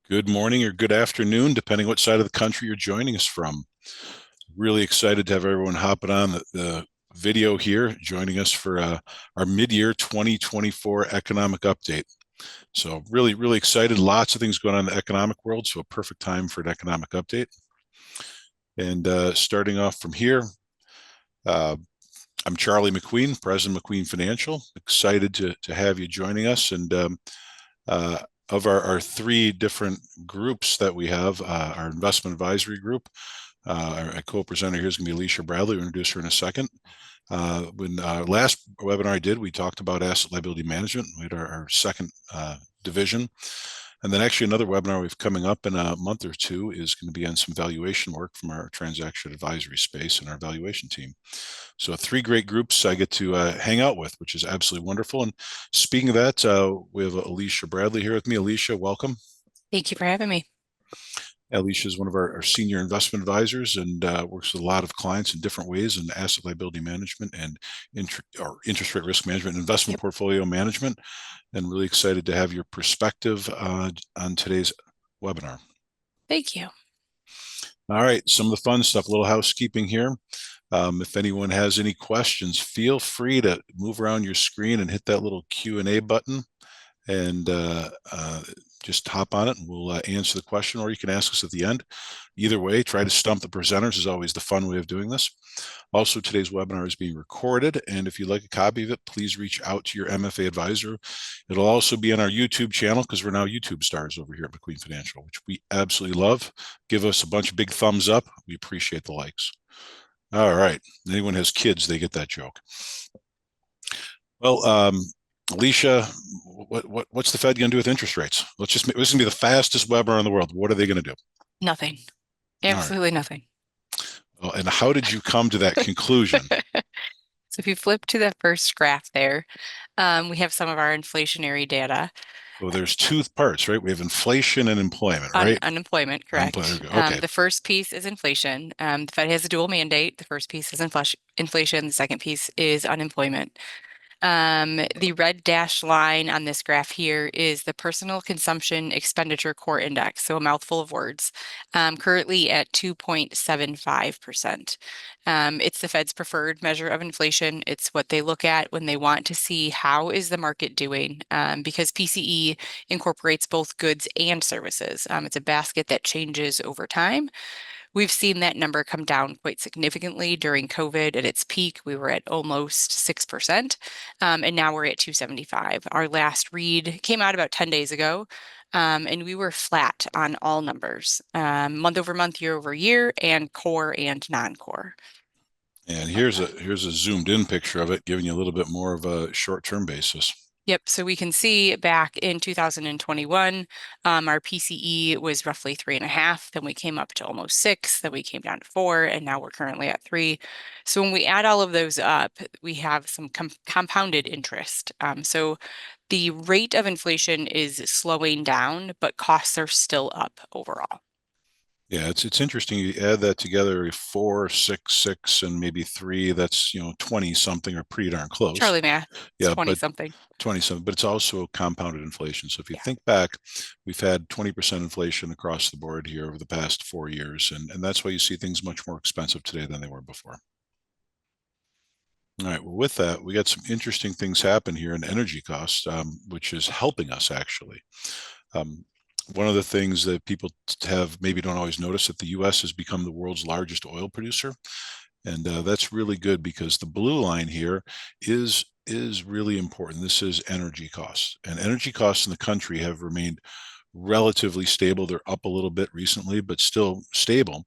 Good morning or good afternoon, depending what side of the country you're joining us from. Really excited to have everyone hopping on the video here, joining us for our mid-year 2024 economic update. So really excited. Lots of things going on in the economic world, so a perfect time for an economic update. And starting off from here, uh, I'm Charlie McQueen, President McQueen Financial. Excited to have you joining us. And uh, of our three different groups that we have, our investment advisory group, our co-presenter here is going to be Alicia Bradley. We'll introduce her in a second. When last webinar I did, we talked about asset liability management. We had our second division. And then actually another webinar we've coming up in a month or two is going to be on some valuation work from our transaction advisory space and our valuation team. So three great groups I get to hang out with, which is absolutely wonderful. And speaking of that, we have Alicia Bradley here with me. Alicia, welcome. Thank you for having me. Alicia is one of our senior investment advisors and works with a lot of clients in different ways in asset liability management and interest rate risk management, investment Yep. portfolio management, and really excited to have your perspective on today's webinar. Thank you. All right, some of the fun stuff, a little housekeeping here. If anyone has any questions, feel free to move around your screen and hit that little Q&A button and just hop on it and we'll answer the question, or you can ask us at the end. Either way, try to stump the presenters is always the fun way of doing this. Also, today's webinar is being recorded, and if you'd like a copy of it, please reach out to your MFA advisor. It'll also be on our YouTube channel because we're now YouTube stars over here at McQueen Financial, which we absolutely love. Give us a bunch of big thumbs up. We appreciate the likes. All right. Anyone has kids, they get that joke. Well, Alicia, what's the Fed going to do with interest rates? This is going to be the fastest webinar in the world. What are they going to do? Nothing. All right. Absolutely nothing. Well, and how did you come to that conclusion? So if you flip to the first graph there, we have some of our inflationary data Well, there's two parts, right? We have inflation and employment, on right? unemployment, correct? Okay. The first piece is inflation. The Fed has a dual mandate. The first piece is inflation. The second piece is unemployment. The red dashed line on this graph here is the personal consumption expenditure core index, so a mouthful of words, currently at 2.75%. It's the Fed's preferred measure of inflation. It's what they look at when they want to see how is the market doing, because PCE incorporates both goods and services. It's a basket that changes over time. We've seen that number come down quite significantly during COVID. At its peak, we were at almost 6%, and now we're at 275. Our last read came out about 10 days ago, and we were flat on all numbers, month over month, year over year, and core and non-core. And here's a zoomed in picture of it, giving you a little bit more of a short-term basis. Yep, so we can see back in 2021, our PCE was roughly 3.5. Then we came up to almost 6. Then we came down to 4, and now we're currently at 3. So when we add all of those up, we have some compounded interest. So the rate of inflation is slowing down, but costs are still up overall. Yeah, it's interesting. You add that together, 4, 6, 6, and maybe 3. That's 20 something or pretty darn close. Charlie math, it's Yeah, 20 but something. 20 something. But it's also compounded inflation. So if you Yeah. think back, we've had 20% inflation across the board here over the past 4 years, and that's why you see things much more expensive today than they were before. All right. Well, with that, we got some interesting things happen here in energy costs, which is helping us actually. Um, one of the things that people have maybe don't always notice that the U.S. has become the world's largest oil producer, and that's really good because the blue line here is really important. This is energy costs, and energy costs in the country have remained relatively stable. They're up a little bit recently, but still stable.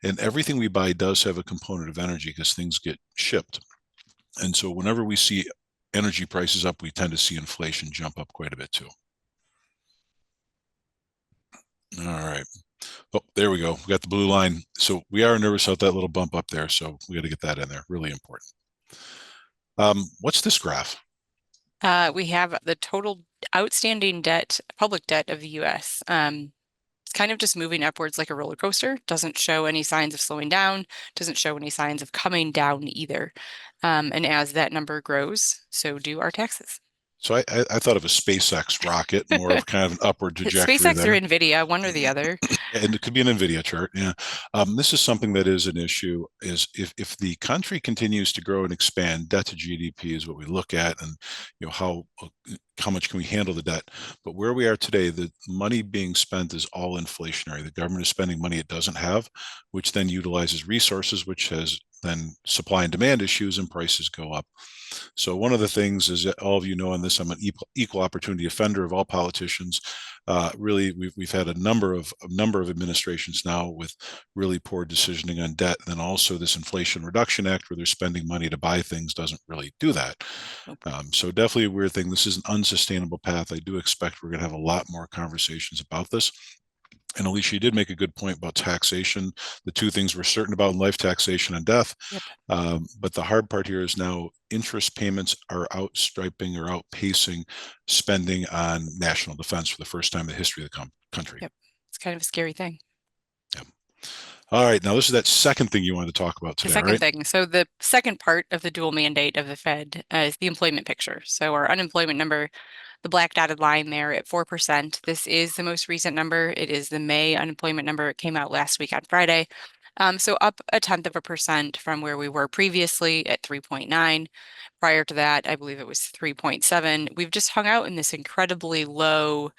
And everything we buy does have a component of energy because things get shipped. And so whenever we see energy prices up, we tend to see inflation jump up quite a bit too. All right. Oh, there we go. We got the blue line. So we are nervous about that little bump up there. So we got to get that in there. Really important. What's this graph? We have the total outstanding debt, public debt of the US. It's kind of just moving upwards like a roller coaster. Doesn't show any signs of slowing down, doesn't show any signs of coming down either. And as that number grows, so do our taxes. So I thought of a SpaceX rocket, more of kind of an upward trajectory SpaceX or there. NVIDIA, one or the other. And it could be an NVIDIA chart. Yeah. This is something that is an issue is if the country continues to grow and expand, debt to GDP is what we look at, and how much can we handle the debt. But where we are today, the money being spent is all inflationary. The government is spending money it doesn't have, which then utilizes resources, which has then supply and demand issues, and prices go up. So one of the things is that all of you know on this, I'm an equal opportunity offender of all politicians. Really, we've had a number of administrations now with really poor decisioning on debt. And then also this Inflation Reduction Act, where they're spending money to buy things, doesn't really do that. Nope. So definitely a weird thing. This is an unsustainable path. I do expect we're going to have a lot more conversations about this. And Alicia, you did make a good point about taxation. The two things we're certain about in life, taxation and death. Yep. But the hard part here is now interest payments are outstriping or outpacing spending on national defense for the first time in the history of the country. Yep. It's kind of a scary thing. Yeah. All right. Now, this is that second thing you wanted to talk about The today, second right? thing, so the second part of the dual mandate of the Fed is the employment picture. So our unemployment number, the black dotted line there at 4%. This is the most recent number. It is the May unemployment number. It came out last week on Friday. So up 0.1% from where we were previously at 3.9. Prior to that, I believe it was 3.7. We've just hung out in this incredibly low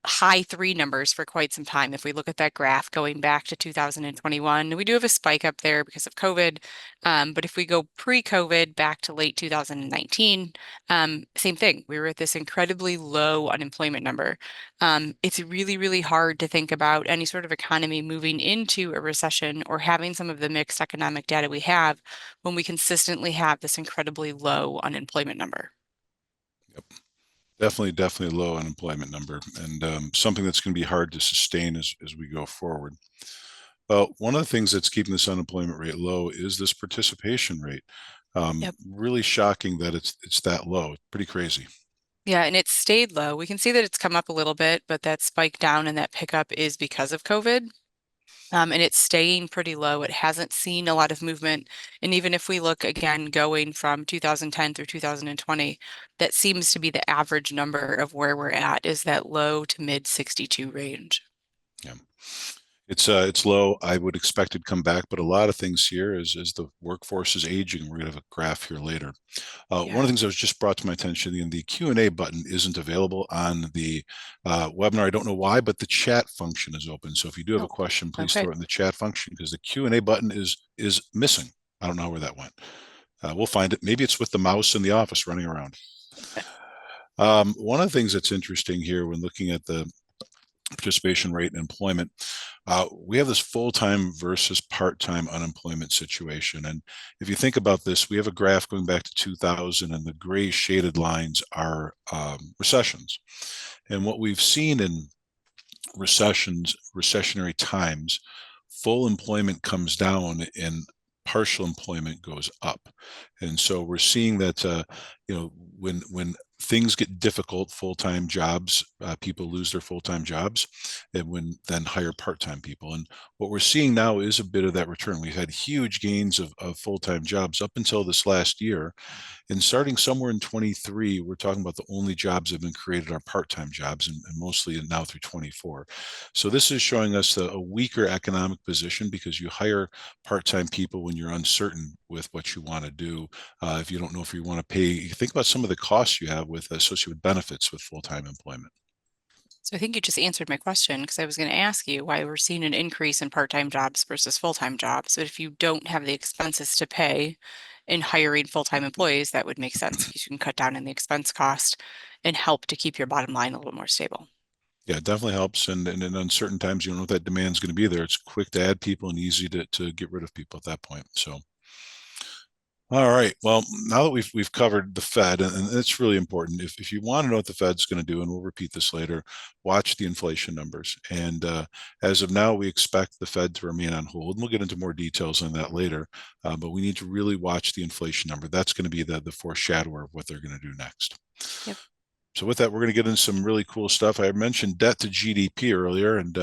high three numbers for quite some time. If we look at that graph going back to 2021, we do have a spike up there because of COVID. But if we go pre-COVID back to late 2019, same thing. We were at this incredibly low unemployment number. It's really, really hard to think about any sort of economy moving into a recession or having some of the mixed economic data we have when we consistently have this incredibly low unemployment number. Yep. Definitely low unemployment number, and something that's going to be hard to sustain as we go forward. Well, one of the things that's keeping this unemployment rate low is this participation rate. Yep. Really shocking that it's that low. Pretty crazy. Yeah, and it's stayed low. We can see that it's come up a little bit, but that spike down and that pickup is because of COVID. And it's staying pretty low. It hasn't seen a lot of movement. And even if we look again going from 2010 through 2020, that seems to be the average number of where we're at is that low to mid 62 range. Yeah. It's low. I would expect it to come back, but a lot of things here is the workforce is aging. We're gonna have a graph here later. One of Yeah. the things that was just brought to my attention, the Q&A button isn't available on the webinar. I don't know why, but the chat function is open. So if you do have a Oh, question, please okay. throw it in the chat function, because the Q&A button is missing. I don't know where that went. We'll find it. Maybe it's with the mouse in the office running around. One of the things that's interesting here when looking at the participation rate in employment, we have this full-time versus part-time unemployment situation. And if you think about this, we have a graph going back to 2000, and the gray shaded lines are recessions. And what we've seen in recessionary times, full employment comes down and partial employment goes up. And so we're seeing that, when things get difficult, full-time jobs, people lose their full-time jobs, and when then hire part-time people. And what we're seeing now is a bit of that return. We've had huge gains of full-time jobs up until this last year. And starting somewhere in 23, we're talking about the only jobs that have been created are part-time jobs, and mostly now through 24. So this is showing us a weaker economic position, because you hire part-time people when you're uncertain with what you want to do. If you don't know if you want to pay, you think about some of the costs you have with associated with benefits with full-time employment. So I think you just answered my question because I was going to ask you why we're seeing an increase in part-time jobs versus full-time jobs. But if you don't have the expenses to pay in hiring full-time employees, that would make sense because you can cut down on the expense cost and help to keep your bottom line a little more stable. Yeah, it definitely helps. And in uncertain times, you don't know what that demand is going to be there. It's quick to add people and easy to get rid of people at that point. So all right. Well, now that we've covered the Fed, and it's really important. If you want to know what the Fed's going to do, and we'll repeat this later, watch the inflation numbers. And as of now, we expect the Fed to remain on hold. And we'll get into more details on that later. But we need to really watch the inflation number. That's going to be the foreshadower of what they're going to do next. Yep. So with that, we're going to get into some really cool stuff. I mentioned debt to GDP earlier, and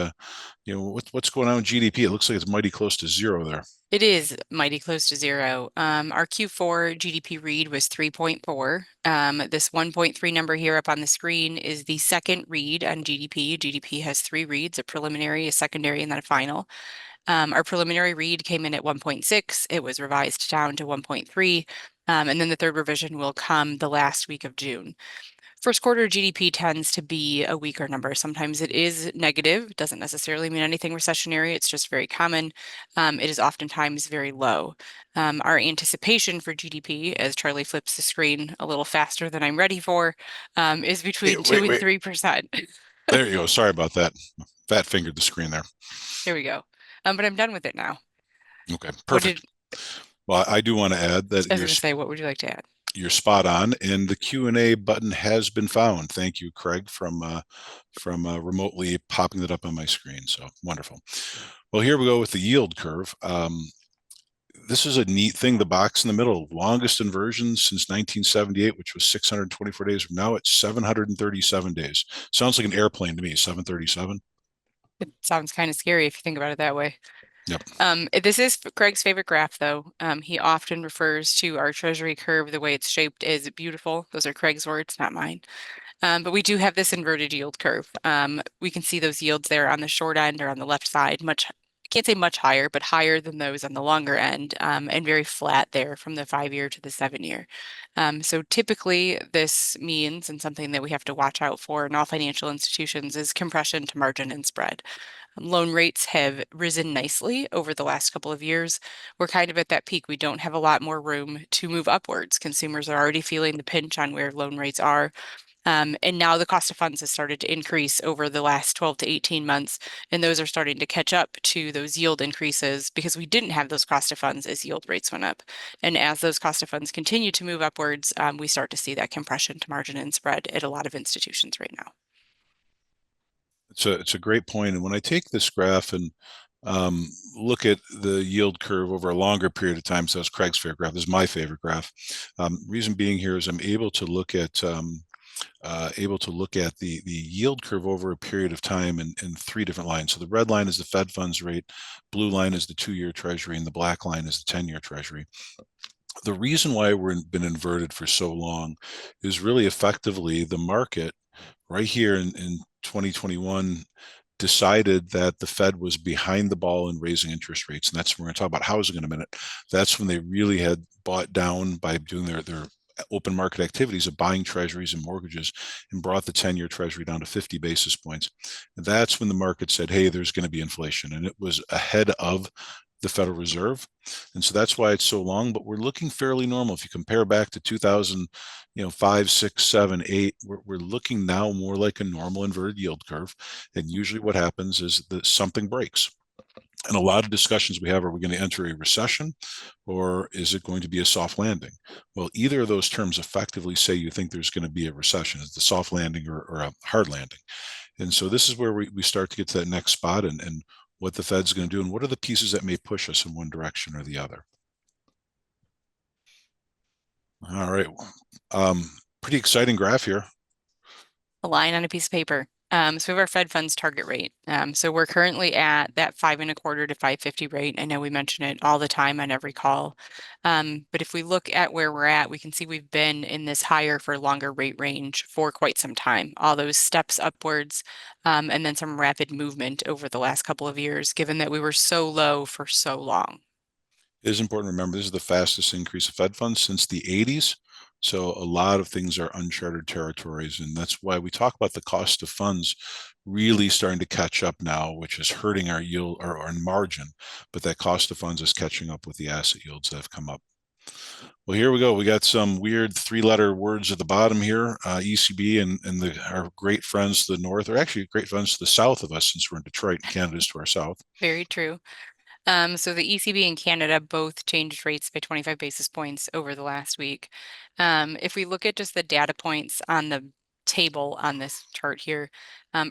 what's going on with GDP? It looks like it's mighty close to zero there. It is mighty close to zero. Our Q4 GDP read was 3.4. This 1.3 number here up on the screen is the second read on GDP. GDP has three reads, a preliminary, a secondary, and then a final. Our preliminary read came in at 1.6. It was revised down to 1.3. And then the third revision will come the last week of June. First quarter GDP tends to be a weaker number. Sometimes it is negative. It doesn't necessarily mean anything recessionary. It's just very common. It is oftentimes very low. Our anticipation for GDP, as Charlie flips the screen a little faster than I'm ready for, is Hey, between 2 wait, and wait. 3%. There you go. Sorry about that. Fat fingered the screen there. There we go. But I'm done with it now. Okay, What did perfect. Well, I do want to add that I was going to say, what would you like to add? you're spot on, and the Q&A button has been found. Thank you, Craig, from remotely popping it up on my screen. So wonderful. Well, here we go with the yield curve. This is a neat thing. The box in the middle, longest inversion since 1978, which was 624 days. Now it's 737 days. Sounds like an airplane to me. 737. It sounds kind of scary if you think about it that way. Yep. This is Craig's favorite graph, though. He often refers to our treasury curve, the way it's shaped, as beautiful. Those are Craig's words, not mine. But we do have this inverted yield curve. We can see those yields there on the short end or on the left side, I can't say much higher, but higher than those on the longer end, and very flat there from the 5 year to the 7 year. So typically this means, and something that we have to watch out for in all financial institutions, is compression to margin and spread. Loan rates have risen nicely over the last couple of years. We're kind of at that peak. We don't have a lot more room to move upwards. Consumers are already feeling the pinch on where loan rates are. And now the cost of funds has started to increase over the last 12 to 18 months, and those are starting to catch up to those yield increases because we didn't have those cost of funds as yield rates went up. And as those cost of funds continue to move upwards, we start to see that compression to margin and spread at a lot of institutions right now. It's a great point. And when I take this graph and um, look at the yield curve over a longer period of time, so that's Craig's favorite graph. This is my favorite graph. Reason being here is I'm able to look at the yield curve over a period of time in three different lines. So the red line is the Fed funds rate, blue line is the 2 year Treasury, and the black line is the 10 year Treasury. The reason why we've been inverted for so long is really effectively the market right here in 2021 decided that the Fed was behind the ball in raising interest rates. And that's, we're going to talk about housing in a minute. That's when they really had bought down by doing their open market activities of buying treasuries and mortgages and brought the 10 year treasury down to 50 basis points. And that's when the market said, hey, there's going to be inflation. And it was ahead of the Federal Reserve. And so that's why it's so long, but we're looking fairly normal. If you compare back to 2000, 5, 6, 7, 8, we're looking now more like a normal inverted yield curve. And usually what happens is that something breaks. And a lot of discussions we have, are we going to enter a recession or is it going to be a soft landing? Well, either of those terms effectively say you think there's going to be a recession. It's the soft landing or a hard landing. And so this is where we start to get to that next spot and what the Fed's going to do and what are the pieces that may push us in one direction or the other. All right. Pretty exciting graph here. A line on a piece of paper. So we have our Fed funds target rate. So we're currently at that 5.25 to 5.50 rate. I know we mention it all the time on every call. But if we look at where we're at, we can see we've been in this higher for longer rate range for quite some time. All those steps upwards, and then some rapid movement over the last couple of years, given that we were so low for so long. It is important to remember this is the fastest increase of Fed funds since the 80s. So a lot of things are uncharted territories. And that's why we talk about the cost of funds really starting to catch up now, which is hurting our yield or our margin. But that cost of funds is catching up with the asset yields that have come up. Well, here we go. We got some weird three-letter words at the bottom here. ECB and our great friends to the north, or actually great friends to the south of us, since we're in Detroit and Canada's to our south. Very true. So the ECB and Canada both changed rates by 25 basis points over the last week. If we look at just the data points on the table on this chart here,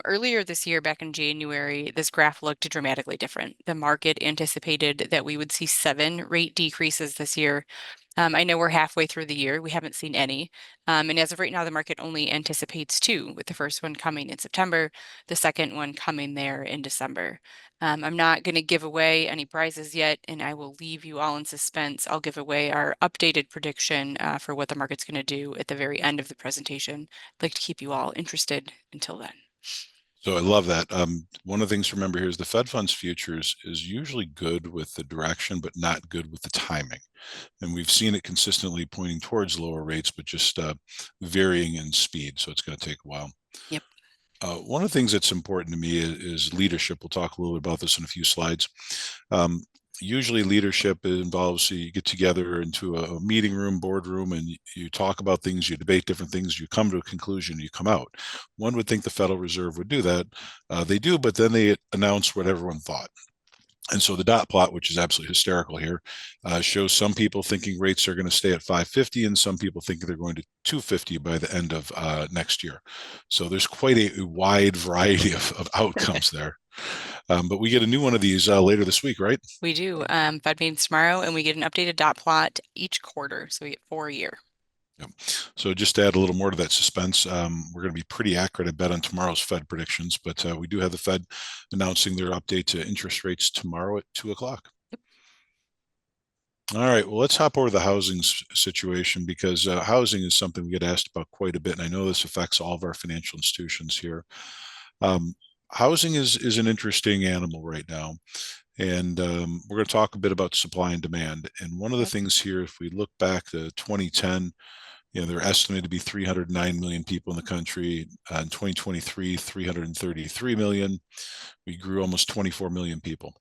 earlier this year, back in January, this graph looked dramatically different. The market anticipated that we would see 7 rate decreases this year. I know we're halfway through the year. We haven't seen any. And as of right now, the market only anticipates two, with the first one coming in September, the second one coming there in December. I'm not going to give away any prizes yet, and I will leave you all in suspense. I'll give away our updated prediction for what the market's going to do at the very end of the presentation. I'd like to keep you all interested until then. So I love that. One of the things to remember here is the Fed funds futures is usually good with the direction, but not good with the timing. And we've seen it consistently pointing towards lower rates, but just varying in speed. So it's going to take a while. Yep. One of the things that's important to me is leadership. We'll talk a little bit about this in a few slides. Usually leadership involves you get together into a meeting room, boardroom, and you talk about things, you debate different things, you come to a conclusion, you come out. One would think the Federal Reserve would do that. They do, but then they announce what everyone thought. And so the dot plot, which is absolutely hysterical here, shows some people thinking rates are going to stay at 550 and some people think they're going to 250 by the end of next year. So there's quite a wide variety of outcomes there. But we get a new one of these later this week, right? We do. Fed meetings tomorrow, and we get an updated dot plot each quarter. So we get 4 a year. Yep. So just to add a little more to that suspense, we're going to be pretty accurate, I bet, on tomorrow's Fed predictions, but we do have the Fed announcing their update to interest rates tomorrow at 2 o'clock. All right, well, let's hop over to the housing situation because housing is something we get asked about quite a bit, and I know this affects all of our financial institutions here. Housing is an interesting animal right now, and we're going to talk a bit about supply and demand. And one of the things here, if we look back to 2010, they're estimated to be 309 million people in the country. In 2023, 333 million. We grew almost 24 million people.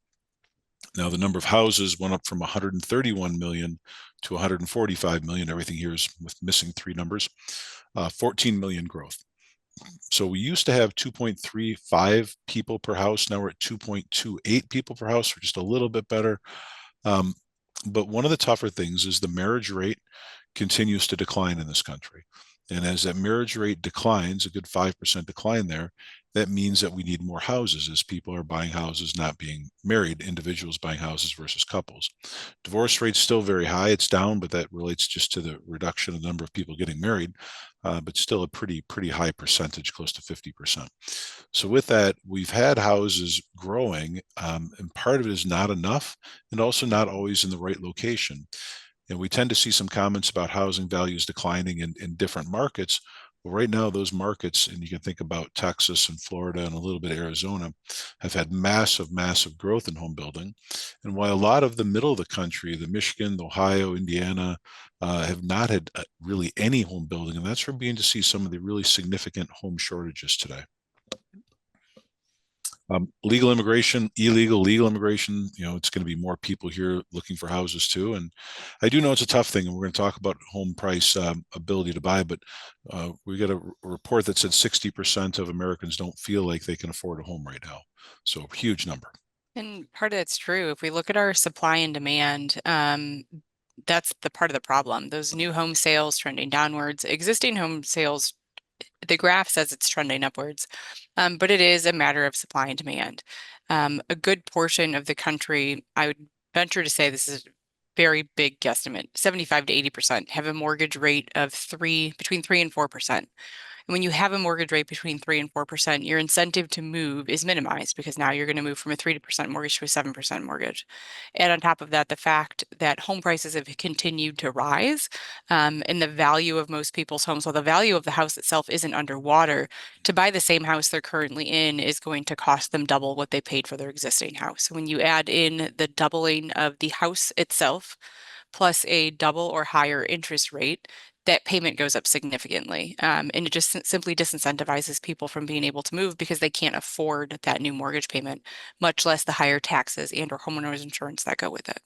Now, the number of houses went up from 131 million to 145 million. Everything here is with missing three numbers, 14 million growth. So we used to have 2.35 people per house. Now we're at 2.28 people per house. We're just a little bit better. But one of the tougher things is the marriage rate continues to decline in this country. And as that marriage rate declines, a good 5% decline there, that means that we need more houses as people are buying houses, not being married, individuals buying houses versus couples. Divorce rate's still very high. It's down, but that relates just to the reduction of the number of people getting married, but still a pretty high percentage, close to 50%. So with that, we've had houses growing, and part of it is not enough and also not always in the right location. And we tend to see some comments about housing values declining in different markets. Well, right now, those markets, and you can think about Texas and Florida and a little bit of Arizona, have had massive growth in home building. And while a lot of the middle of the country, the Michigan, the Ohio, Indiana, have not had really any home building, and that's where we're beginning to see some of the really significant home shortages today. Legal immigration, illegal, legal immigration, it's going to be more people here looking for houses too. And I do know it's a tough thing, and we're going to talk about home price ability to buy, but we got a report that said 60% of Americans don't feel like they can afford a home right now. So a huge number. And part of that's true. If we look at our supply and demand, that's the part of the problem. Those new home sales trending downwards, existing home sales, the graph says it's trending upwards, but it is a matter of supply and demand. A good portion of the country, I would venture to say this is a very big guesstimate, 75 to 80% have a mortgage rate of between 3 and 4%. And when you have a mortgage rate between 3 and 4%, your incentive to move is minimized because now you're going to move from a 3% mortgage to a 7% mortgage. And on top of that, the fact that home prices have continued to rise, and the value of most people's homes, well, the value of the house itself isn't underwater. To buy the same house they're currently in is going to cost them double what they paid for their existing house. So when you add in the doubling of the house itself, plus a double or higher interest rate, that payment goes up significantly. And it just simply disincentivizes people from being able to move because they can't afford that new mortgage payment, much less the higher taxes and or homeowners insurance that go with it.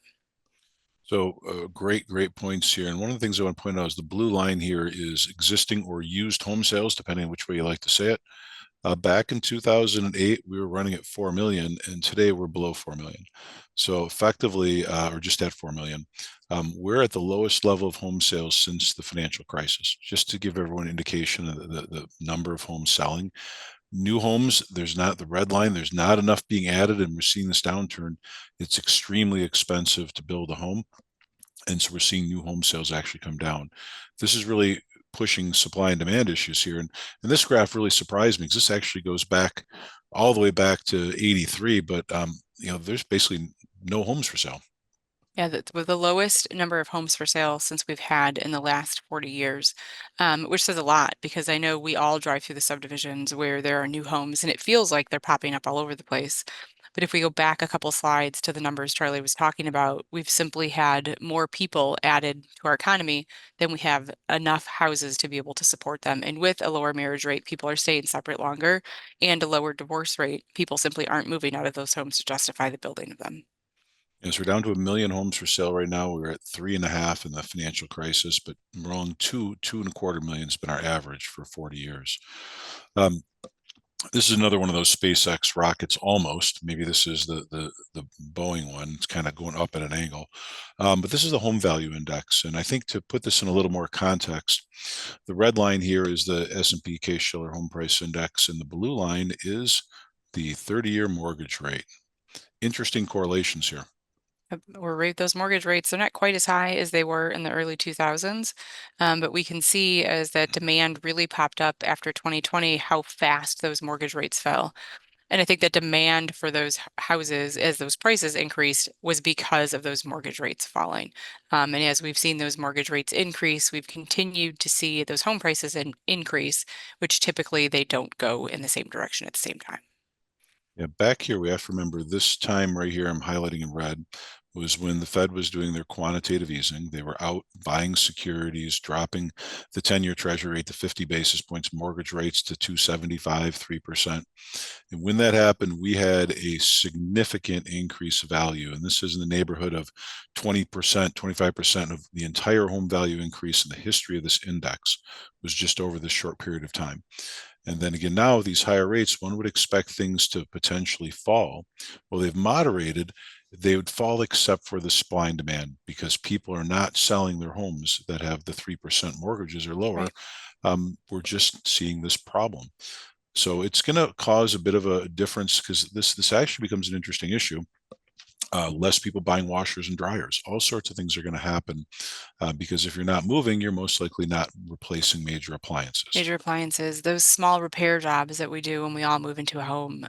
So great points here. And one of the things I want to point out is the blue line here is existing or used home sales, depending on which way you like to say it. Back in 2008, we were running at 4 million, and today we're below 4 million. So effectively, or just at 4 million, we're at the lowest level of home sales since the financial crisis, just to give everyone an indication of the number of homes selling. New homes, there's not the red line, there's not enough being added, and we're seeing this downturn. It's extremely expensive to build a home. And so we're seeing new home sales actually come down. This is really pushing supply and demand issues here. And this graph really surprised me because this actually goes back all the way back to 83, but there's basically no homes for sale. Yeah, that's with the lowest number of homes for sale since we've had in the last 40 years, which says a lot because I know we all drive through the subdivisions where there are new homes and it feels like they're popping up all over the place. But if we go back a couple slides to the numbers Charlie was talking about, we've simply had more people added to our economy than we have enough houses to be able to support them. And with a lower marriage rate, people are staying separate longer, and a lower divorce rate, people simply aren't moving out of those homes to justify the building of them. Yes, we're down to 1 million homes for sale right now. We were at 3.5 in the financial crisis, but we're on 2.25 million has been our average for 40 years. Um, this is another one of those SpaceX rockets almost. Maybe this is the Boeing one. It's kind of going up at an angle. But this is the home value index. And I think to put this in a little more context, the red line here is the S&P Case-Shiller Home Price Index, and the blue line is the 30-year mortgage rate. Interesting correlations here. Or rate those mortgage rates, they're not quite as high as they were in the early 2000s. But we can see as that demand really popped up after 2020, how fast those mortgage rates fell. And I think that demand for those houses, as those prices increased, was because of those mortgage rates falling. And as we've seen those mortgage rates increase, we've continued to see those home prices increase, which typically they don't go in the same direction at the same time. Yeah, back here, we have to remember this time right here, I'm highlighting in red, was when the Fed was doing their quantitative easing. They were out buying securities, dropping the 10-year Treasury rate to 50 basis points, mortgage rates to 275, 3%. And when that happened, we had a significant increase of value. And this is in the neighborhood of 20%, 25% of the entire home value increase in the history of this index was just over this short period of time. And then again, now with these higher rates, one would expect things to potentially fall. Well, they've moderated. They would fall except for the supply and demand because people are not selling their homes that have the 3% mortgages or lower. Right. We're just seeing this problem. So it's going to cause a bit of a difference because this actually becomes an interesting issue. Less people buying washers and dryers. All sorts of things are going to happen because if you're not moving, you're most likely not replacing major appliances. Major appliances, those small repair jobs that we do when we all move into a home,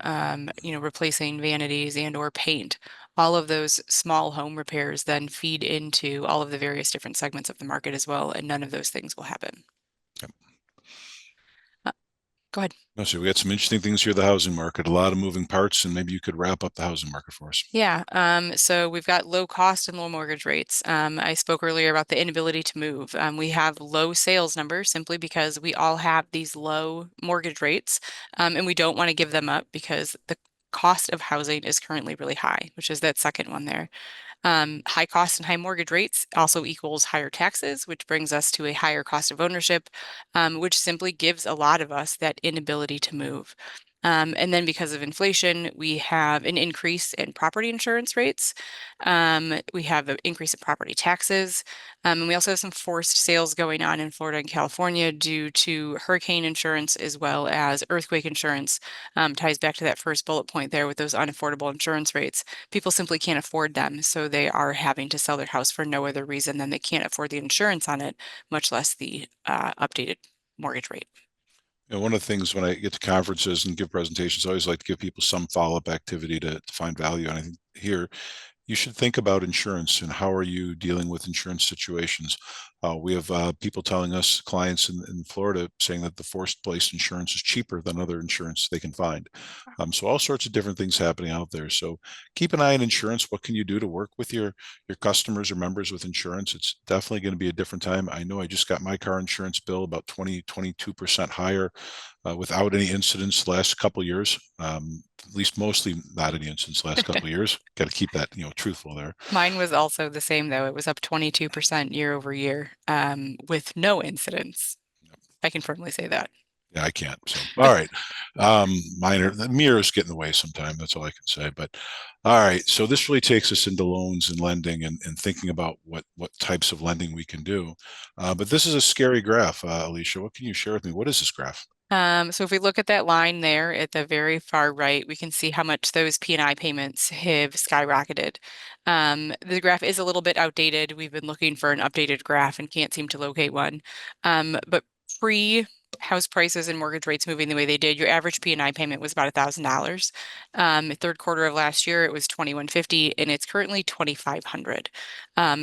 replacing vanities and or paint, all of those small home repairs then feed into all of the various different segments of the market as well, and none of those things will happen. Yep. Uh, Go ahead. No, so we got some interesting things here. The housing market, a lot of moving parts, and maybe you could wrap up the housing market for us. Yeah, so we've got low cost and low mortgage rates. I spoke earlier about the inability to move. We have low sales numbers simply because we all have these low mortgage rates, and we don't want to give them up because the cost of housing is currently really high, which is that second one there. High cost and high mortgage rates also equals higher taxes, which brings us to a higher cost of ownership, which simply gives a lot of us that inability to move. And then because of inflation, we have an increase in property insurance rates. We have an increase in property taxes. And we also have some forced sales going on in Florida and California due to hurricane insurance as well as earthquake insurance. Ties back to that first bullet point there with those unaffordable insurance rates. People simply can't afford them, so they are having to sell their house for no other reason than they can't afford the insurance on it, much less the updated mortgage rate. One of the things when I get to conferences and give presentations, I always like to give people some follow-up activity to find value. And I think here you should think about insurance and how are you dealing with insurance situations. We have people telling us, clients in Florida, saying that the forced placed insurance is cheaper than other insurance they can find. So all sorts of different things happening out there. So keep an eye on insurance. What can you do to work with your customers or members with insurance? It's definitely going to be a different time. I know I just got my car insurance bill about 22% higher without any incidents the last couple of years. At least mostly not any incidents the last couple of years. Got to keep that truthful there. Mine was also the same, though. It was up 22% year over year, with no incidents. I can firmly say that. Yeah, I can't. So, all right. Minor, the mirrors get in the way sometimes. That's all I can say. But all right. So this really takes us into loans and lending and thinking about what types of lending we can do. But this is a scary graph, Alicia. What can you share with me? What is this graph? So if we look at that line there at the very far right, we can see how much those P&I payments have skyrocketed. The graph is a little bit outdated. We've been looking for an updated graph and can't seem to locate one. But pre house prices and mortgage rates moving the way they did, your average P&I payment was about $1,000. Third quarter of last year, it was 2,150, and it's currently 2,500.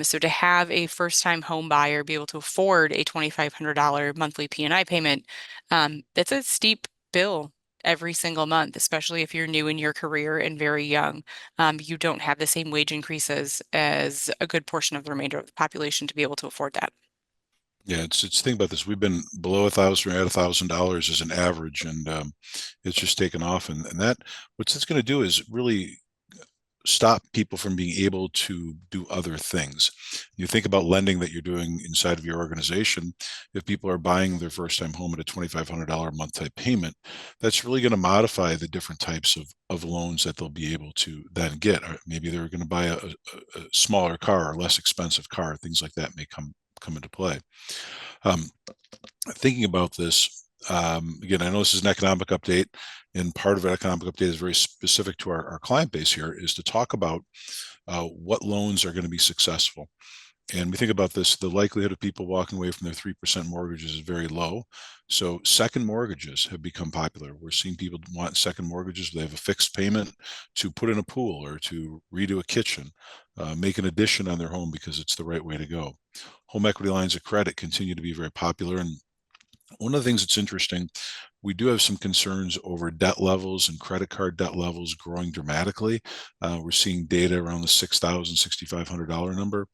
So to have a first-time home buyer be able to afford a $2,500 monthly P&I payment, that's a steep bill every single month, especially if you're new in your career and very young. You don't have the same wage increases as a good portion of the remainder of the population to be able to afford that. Yeah, it's think about this. We've been below 1,000 or at $1,000 as an average, and it's just taken off. And that what it's going to do is really stop people from being able to do other things. You think about lending that you're doing inside of your organization. If people are buying their first time home at a $2,500 a month type payment, that's really going to modify the different types of loans that they'll be able to then get. Or maybe they're going to buy a smaller car or less expensive car. Things like that may come into play. Um, Thinking about this, again, I know this is an economic update, and part of an economic update is very specific to our client base here, is to talk about what loans are going to be successful. And we think about this, the likelihood of people walking away from their 3% mortgages is very low. So second mortgages have become popular. We're seeing people want second mortgages. They have a fixed payment to put in a pool or to redo a kitchen, make an addition on their home because it's the right way to go. Home equity lines of credit continue to be very popular. And one of the things that's interesting, we do have some concerns over debt levels and credit card debt levels growing dramatically. We're seeing data around the $6,000, $6,500 number.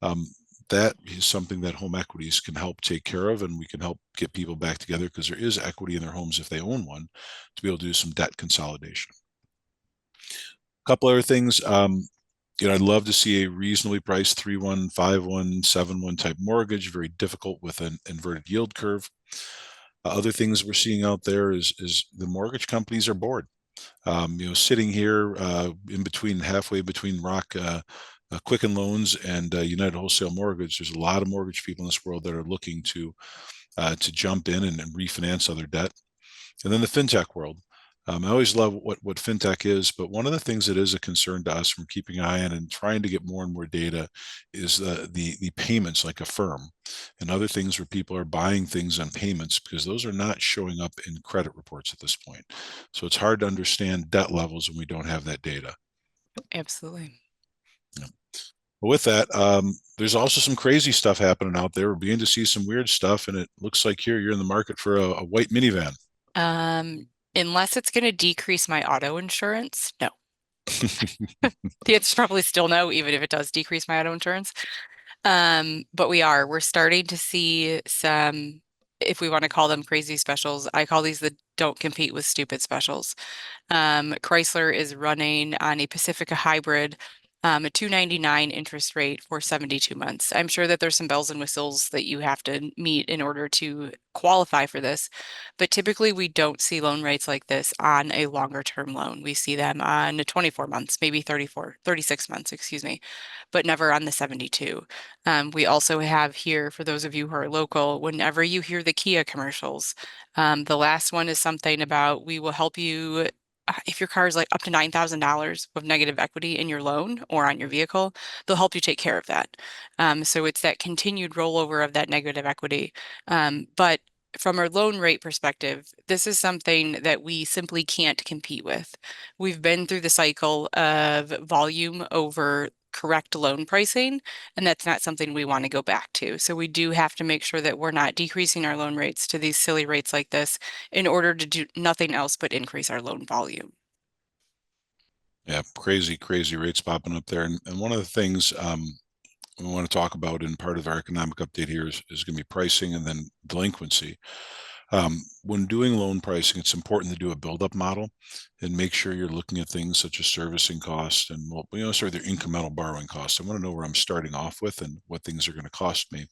Um, that is something that home equities can help take care of, and we can help get people back together because there is equity in their homes if they own one to be able to do some debt consolidation. A couple other things. I'd love to see a reasonably priced 3-1, 5-1, 7-1 type mortgage, very difficult with an inverted yield curve. Other things we're seeing out there is the mortgage companies are bored. Sitting here in between, halfway between Quicken Loans and United Wholesale Mortgage, there's a lot of mortgage people in this world that are looking to jump in and refinance other debt. And then the fintech world. I always love what fintech is, but one of the things that is a concern to us from keeping an eye on and trying to get more and more data is the payments like Affirm and other things where people are buying things on payments because those are not showing up in credit reports at this point. So it's hard to understand debt levels when we don't have that data. Absolutely. Yeah. But with that, there's also some crazy stuff happening out there. We're beginning to see some weird stuff, and it looks like here you're in the market for a white minivan. Um, Unless it's going to decrease my auto insurance, no. The answer's probably still no, even if it does decrease my auto insurance. But we're starting to see some, if we want to call them crazy specials, I call these the don't compete with stupid specials. Chrysler is running on a Pacifica hybrid, a 299 interest rate for 72 months. I'm sure that there's some bells and whistles that you have to meet in order to qualify for this, but typically we don't see loan rates like this on a longer term loan. We see them on 24 months, maybe 36 months, excuse me, but never on the 72. We also have here, for those of you who are local, whenever you hear the Kia commercials, the last one is something about we will help you if your car is like up to $9,000 with negative equity in your loan or on your vehicle, they'll help you take care of that. So it's that continued rollover of that negative equity. But from a loan rate perspective, this is something that we simply can't compete with. We've been through the cycle of volume over correct loan pricing, and that's not something we want to go back to. So we do have to make sure that we're not decreasing our loan rates to these silly rates like this in order to do nothing else but increase our loan volume. Yeah, crazy, crazy rates popping up there. And one of the things we want to talk about in part of our economic update here is going to be pricing and then delinquency. When doing loan pricing, it's important to do a build-up model and make sure you're looking at things such as servicing costs and sort of their incremental borrowing costs. I want to know where I'm starting off with and what things are going to cost me.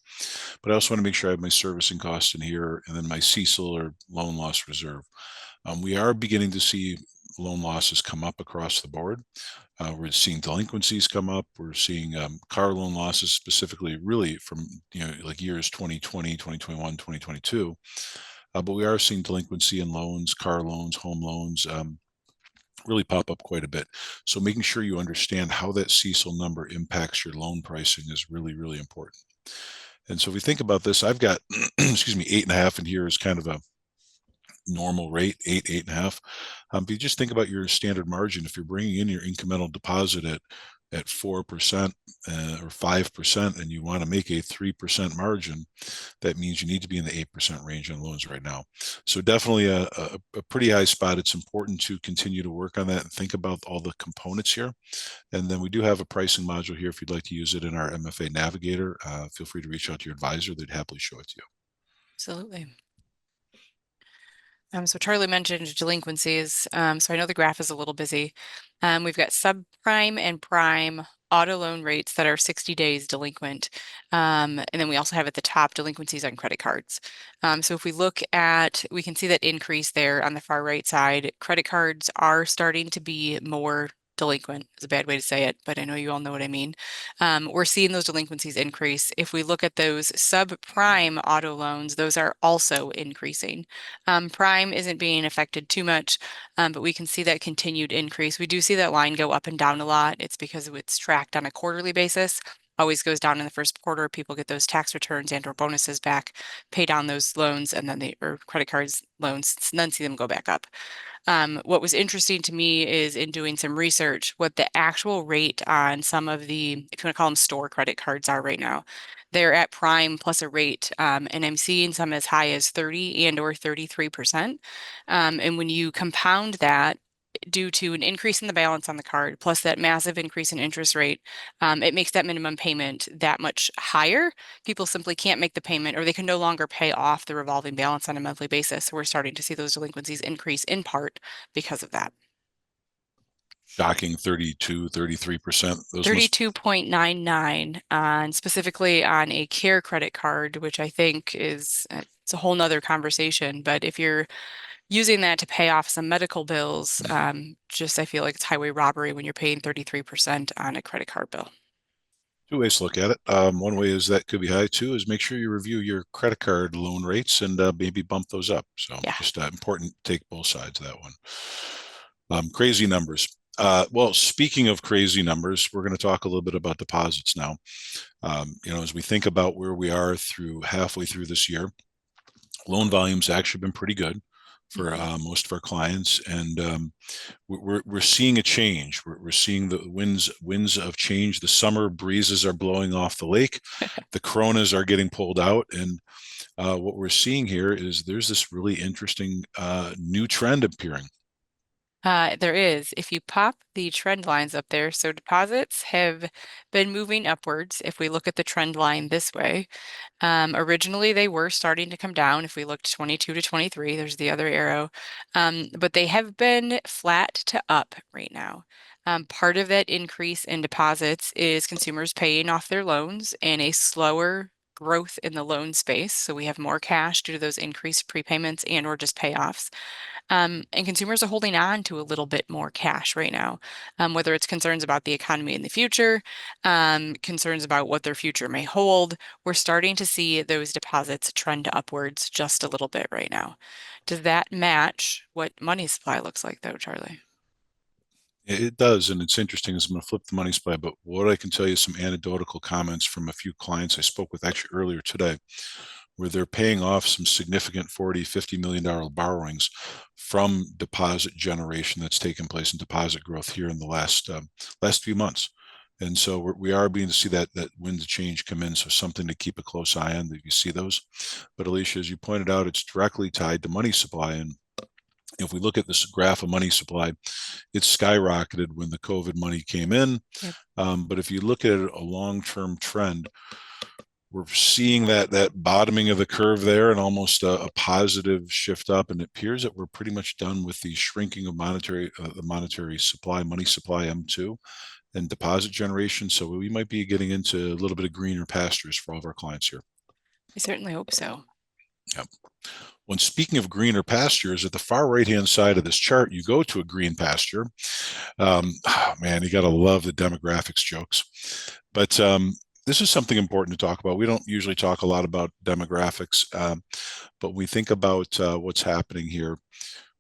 But I also want to make sure I have my servicing costs in here and then my CECL or loan loss reserve. We are beginning to see loan losses come up across the board. We're seeing delinquencies come up. We're seeing car loan losses specifically really from like years 2020, 2021, 2022. but we are seeing delinquency in loans, car loans, home loans, really pop up quite a bit. So making sure you understand how that CECL number impacts your loan pricing is really, really important. And so if we think about this, I've got, excuse me, 8.5 in here is kind of a normal rate, 8.5. But you just think about your standard margin. If you're bringing in your incremental deposit at 4% or 5%, and you want to make a 3% margin, that means you need to be in the 8% range on loans right now. So definitely a pretty high spot. It's important to continue to work on that and think about all the components here. And then we do have a pricing module here. If you'd like to use it in our MFA Navigator, feel free to reach out to your advisor. They'd happily show it to you. Absolutely. So Charlie mentioned delinquencies. So I know the graph is a little busy. We've got subprime and prime auto loan rates that are 60 days delinquent. And then we also have at the top delinquencies on credit cards. So if we look at, we can see that increase there on the far right side. Credit cards are starting to be more delinquent is a bad way to say it, but I know you all know what I mean. We're seeing those delinquencies increase. If we look at those subprime auto loans, those are also increasing. Prime isn't being affected too much, but we can see that continued increase. We do see that line go up and down a lot. It's because it's tracked on a quarterly basis. Always goes down in the first quarter. People get those tax returns and or bonuses back, pay down those loans, and then or credit cards loans, and then see them go back up. What was interesting to me is in doing some research, what the actual rate on some of the, if you want to call them store credit cards are right now. They're at prime plus a rate, and I'm seeing some as high as 30 and or 33%. And when you compound that due to an increase in the balance on the card, plus that massive increase in interest rate, it makes that minimum payment that much higher. People simply can't make the payment or they can no longer pay off the revolving balance on a monthly basis. So we're starting to see those delinquencies increase in part because of that. Shocking 32, 33%. Those must 32.99 on specifically on a care credit card, which I think is it's a whole nother conversation. But if you're using that to pay off some medical bills, just I feel like it's highway robbery when you're paying 33% on a credit card bill. two ways to look at it. One way is that could be high. Two is make sure you review your credit card loan rates and maybe bump those up. So Yeah. just important to take both sides of that one. Crazy numbers. Well, speaking of crazy numbers, we're going to talk a little bit about deposits now. As we think about where we are through halfway through this year, loan volume's actually been pretty good for most of our clients, and we're seeing a change. We're seeing the winds of change. The summer breezes are blowing off the lake. The coronas are getting pulled out, and what we're seeing here is there's this really interesting new trend appearing. There is. If you pop the trend lines up there, so deposits have been moving upwards. If we look at the trend line this way, originally they were starting to come down. If we looked 22 to 23, there's the other arrow. But they have been flat to up right now. Part of that increase in deposits is consumers paying off their loans and a slower growth in the loan space. So we have more cash due to those increased prepayments and or just payoffs. And consumers are holding on to a little bit more cash right now, whether it's concerns about the economy in the future, concerns about what their future may hold. We're starting to see those deposits trend upwards just a little bit right now. Does that match what money supply looks like, though, Charlie? It does, and it's interesting. As I'm going to flip the money supply, but what I can tell you, some anecdotal comments from a few clients I spoke with actually earlier today, where they're paying off some significant 40, $50 million borrowings from deposit generation that's taken place in deposit growth here in the last few months. And so we are beginning to see that wind of change come in. So something to keep a close eye on that you see those. But Alicia, as you pointed out, it's directly tied to money supply. And if we look at this graph of money supply, it's skyrocketed when the COVID money came in. Yep. But if you look at a long-term trend, we're seeing that bottoming of the curve there and almost a positive shift up. And it appears that we're pretty much done with the shrinking of the monetary supply, money supply M2 and deposit generation. So we might be getting into a little bit of greener pastures for all of our clients here. I certainly hope so. Yep. When speaking of greener pastures, at the far right-hand side of this chart, you go to a green pasture. Man, you got to love the demographics jokes. But this is something important to talk about. We don't usually talk a lot about demographics, but we think about what's happening here.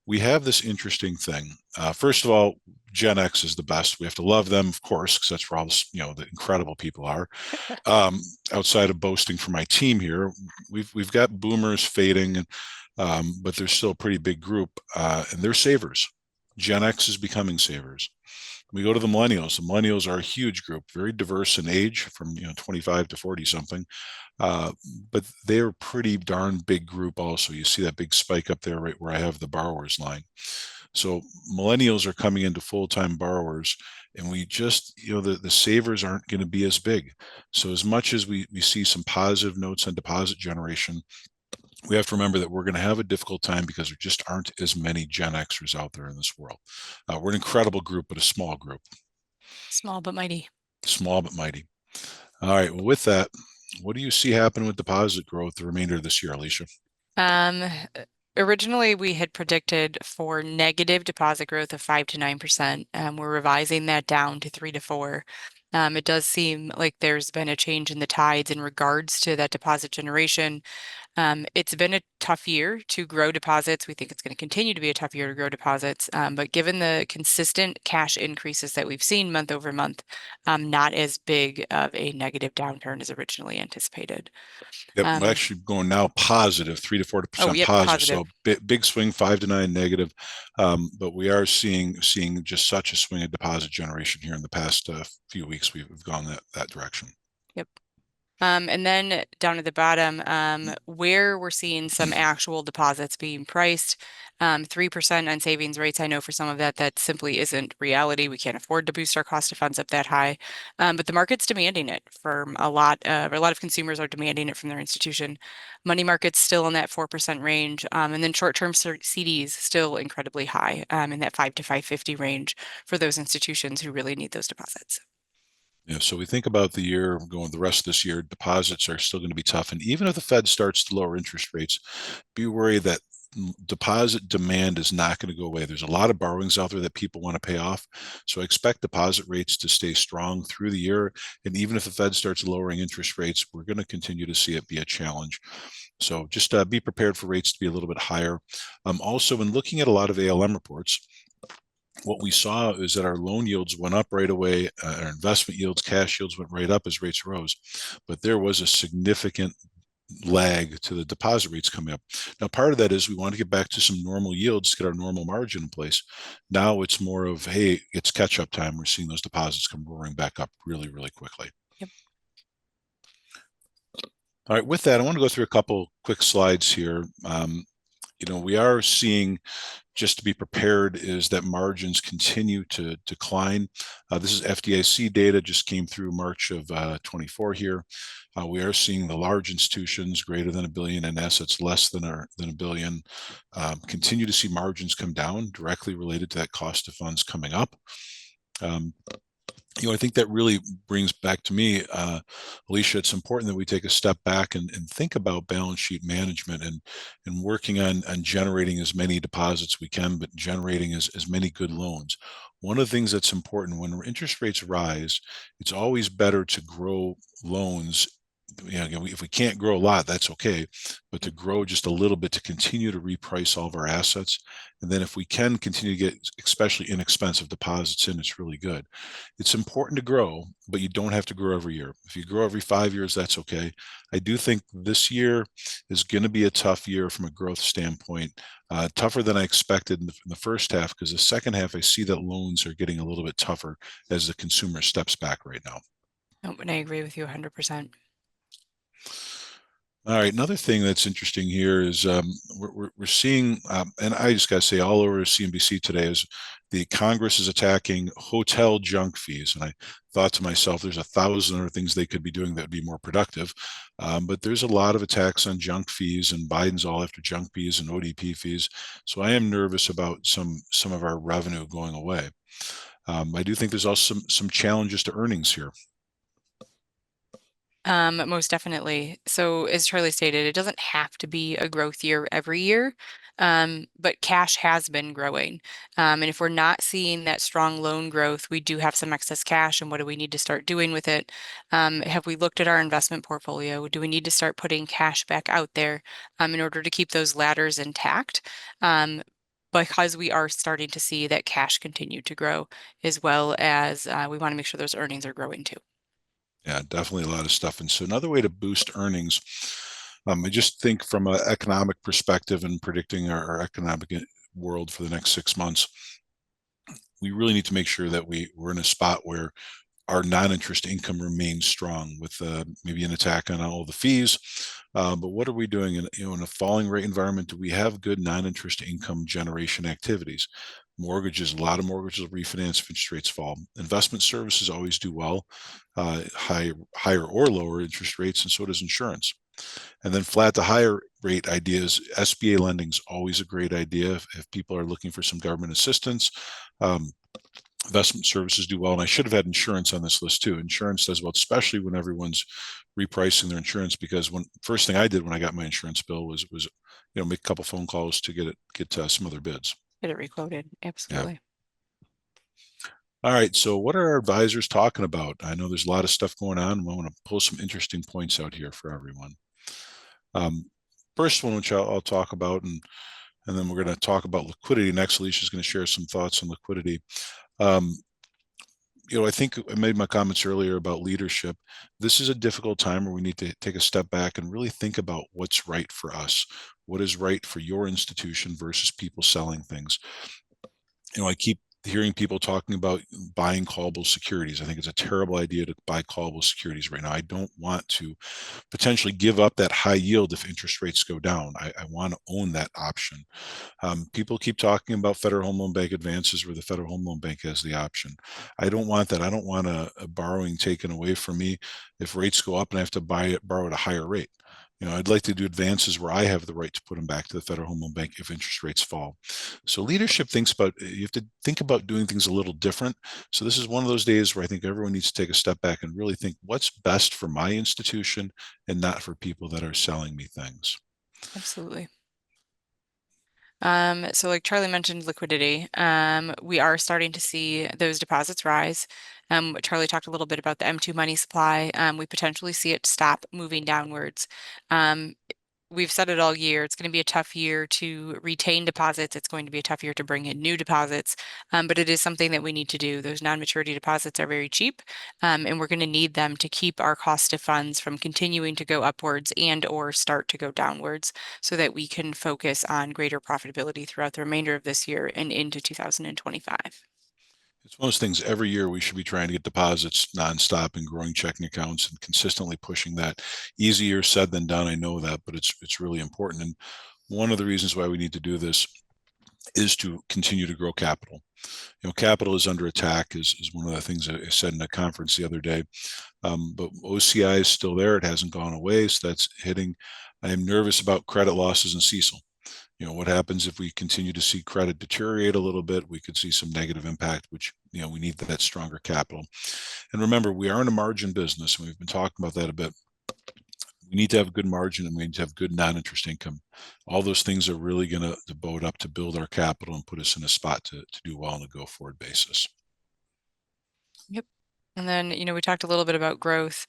We have this interesting thing. First of all, Gen X is the best. We have to love them, of course, because that's where all this, the incredible people are. Um, Outside of boasting for my team here, we've got boomers fading, but there's still a pretty big group, and they're savers. Gen X is becoming savers. We go to the millennials. The millennials are a huge group, very diverse in age, from 25 to 40 something. Uh, but they're a pretty darn big group also. You see that big spike up there right where I have the borrowers line. So millennials are coming into full-time borrowers, and we just, the savers aren't going to be as big. So as much as we see some positive notes on deposit generation, we have to remember that we're going to have a difficult time because there just aren't as many Gen Xers out there in this world. We're an incredible group, but a small group, Small but mighty. small but mighty. All right. Well, with that, what do you see happening with deposit growth the remainder of this year, Alicia? Um, Originally we had predicted for negative deposit growth of 5 to 9%. We're revising that down to 3 to 4. It does seem like there's been a change in the tides in regards to that deposit generation. It's been a tough year to grow deposits. We think it's going to continue to be a tough year to grow deposits. But given the consistent cash increases that we've seen month over month, not as big of a negative downturn as originally anticipated. Yep, we're Um, actually going now positive, 3 to 4 oh, percent yep, positive. positive. So big swing, 5 to 9 negative. But we are seeing just such a swing of deposit generation here in the past few weeks. We've gone that direction. Yep. And then down at the bottom, where we're seeing some actual deposits being priced, 3% on savings rates. I know for some of that simply isn't reality. We can't afford to boost our cost of funds up that high. But the market's demanding it from a lot of consumers are demanding it from their institution. Money market's still in that 4% range. And then short-term CDs still incredibly high, in that 5 to 5.50 range for those institutions who really need those deposits. Yeah, so we think about the year going the rest of this year, deposits are still going to be tough. And even if the Fed starts to lower interest rates, be worried that deposit demand is not going to go away. There's a lot of borrowings out there that people want to pay off. So I expect deposit rates to stay strong through the year. And even if the Fed starts lowering interest rates, we're going to continue to see it be a challenge. So just be prepared for rates to be a little bit higher. Also, when looking at a lot of ALM reports, what we saw is that our loan yields went up right away. Our investment yields, cash yields went right up as rates rose. But there was a significant lag to the deposit rates coming up. Now, part of that is we want to get back to some normal yields, get our normal margin in place. Now it's more of, hey, it's catch up time. We're seeing those deposits come roaring back up really, really quickly. Yep. All right, with that, I want to go through a couple quick slides here. We are seeing, just to be prepared, is that margins continue to decline. This is FDIC data, just came through March of 24 here. We are seeing the large institutions greater than $1 billion and assets less than $1 billion continue to see margins come down, directly related to that cost of funds coming up. I think that really brings back to me, Alicia, it's important that we take a step back and think about balance sheet management and working on generating as many deposits we can, but generating as many good loans. One of the things that's important when interest rates rise, it's always better to grow loans. Again, if we can't grow a lot, that's okay, but to grow just a little bit to continue to reprice all of our assets. And then if we can continue to get especially inexpensive deposits in, it's really good. It's important to grow, but you don't have to grow every year. If you grow every 5 years, that's okay. I do think this year is going to be a tough year from a growth standpoint, tougher than I expected in the first half, because the second half, I see that loans are getting a little bit tougher as the consumer steps back right now. Oh, and I agree with you 100%. All right. Another thing that's interesting here is we're seeing, and I just got to say, all over CNBC today is the Congress is attacking hotel junk fees. And I thought to myself, there's 1,000 other things they could be doing that would be more productive. But there's a lot of attacks on junk fees, and Biden's all after junk fees and ODP fees. So I am nervous about some of our revenue going away. I do think there's also some challenges to earnings here. Most definitely. So as Charlie stated, it doesn't have to be a growth year every year, but cash has been growing. And if we're not seeing that strong loan growth, we do have some excess cash, and what do we need to start doing with it? Have we looked at our investment portfolio? Do we need to start putting cash back out there, in order to keep those ladders intact? Because we are starting to see that cash continue to grow, as well as we want to make sure those earnings are growing too. Yeah, definitely a lot of stuff. And so another way to boost earnings, I just think from an economic perspective and predicting our economic world for the next 6 months, we really need to make sure that we're in a spot where our non-interest income remains strong with maybe an attack on all the fees. But what are we doing in a falling rate environment? Do we have good non-interest income generation activities? Mortgages, a lot of mortgages will refinance if interest rates fall. Investment services always do well, higher or lower interest rates, and so does insurance. And then flat to higher rate ideas, SBA lending is always a great idea if people are looking for some government assistance. Um, Investment services do well, and I should have had insurance on this list too. Insurance does well, especially when everyone's repricing their insurance. Because when first thing I did when I got my insurance bill was make a couple phone calls to get some other bids. Get it requoted. Yeah. Absolutely. All right. So what are our advisors talking about? I know there's a lot of stuff going on. I want to pull some interesting points out here for everyone. Um, First one, which I'll talk about, and then we're going to talk about liquidity next. Alicia's going to share some thoughts on liquidity. Um, I think I made my comments earlier about leadership. This is a difficult time where we need to take a step back and really think about what's right for us. What is right for your institution versus people selling things? I keep hearing people talking about buying callable securities. I think it's a terrible idea to buy callable securities right now. I don't want to potentially give up that high yield if interest rates go down. I want to own that option. People keep talking about Federal Home Loan Bank advances where the Federal Home Loan Bank has the option. I don't want that. I don't want a borrowing taken away from me if rates go up and I have to borrow at a higher rate. I'd like to do advances where I have the right to put them back to the Federal Home Loan Bank if interest rates fall. So leadership thinks about, you have to think about doing things a little different. So this is one of those days where I think everyone needs to take a step back and really think what's best for my institution and not for people that are selling me things. Absolutely. So like Charlie mentioned liquidity, we are starting to see those deposits rise. Charlie talked a little bit about the M2 money supply. We potentially see it stop moving downwards. Um, we've said it all year. It's going to be a tough year to retain deposits. It's going to be a tough year to bring in new deposits. But it is something that we need to do. Those non-maturity deposits are very cheap, and we're going to need them to keep our cost of funds from continuing to go upwards and or start to go downwards so that we can focus on greater profitability throughout the remainder of this year and into 2025. It's one of those things every year we should be trying to get deposits nonstop and growing checking accounts and consistently pushing that. Easier said than done, I know that, but it's really important. And one of the reasons why we need to do this is to continue to grow capital. Capital is under attack is one of the things I said in a conference the other day. But OCI is still there. It hasn't gone away. So that's hitting. I am nervous about credit losses in CECL. What happens if we continue to see credit deteriorate a little bit? We could see some negative impact, which, we need that stronger capital. And remember, we are in a margin business, and we've been talking about that a bit. We need to have good margin and we need to have good non-interest income. All those things are really going to bode up to build our capital and put us in a spot to do well on a go-forward basis. Yep. And then, we talked a little bit about growth.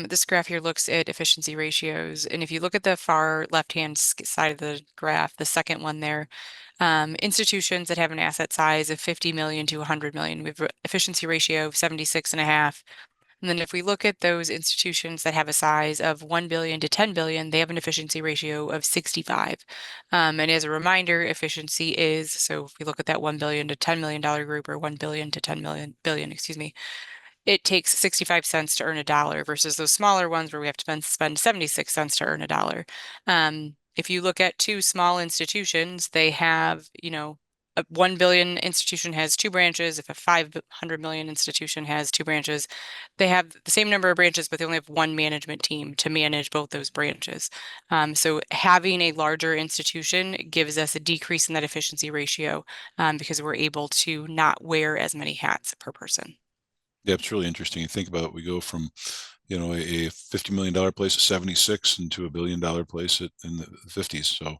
This graph here looks at efficiency ratios. And if you look at the far left-hand side of the graph, the second one there, institutions that have an asset size of 50 million to 100 million, we have efficiency ratio of 76 and a half. And then if we look at those institutions that have a size of 1 billion to 10 billion, they have an efficiency ratio of 65. And as a reminder, efficiency is, so if we look at that 1 billion to $10 million group or 1 billion to 10 billion, excuse me, it takes 65 cents to earn a dollar versus those smaller ones where we have to spend 76 cents to earn a dollar. If you look at two small institutions, they have, a 1 billion institution has two branches. If a 500 million institution has two branches, they have the same number of branches, but they only have one management team to manage both those branches. So having a larger institution gives us a decrease in that efficiency ratio, because we're able to not wear as many hats per person. Yeah, it's really interesting. You think about it, we go from, a $50 million place at 76 into $1 billion place in the 50s. So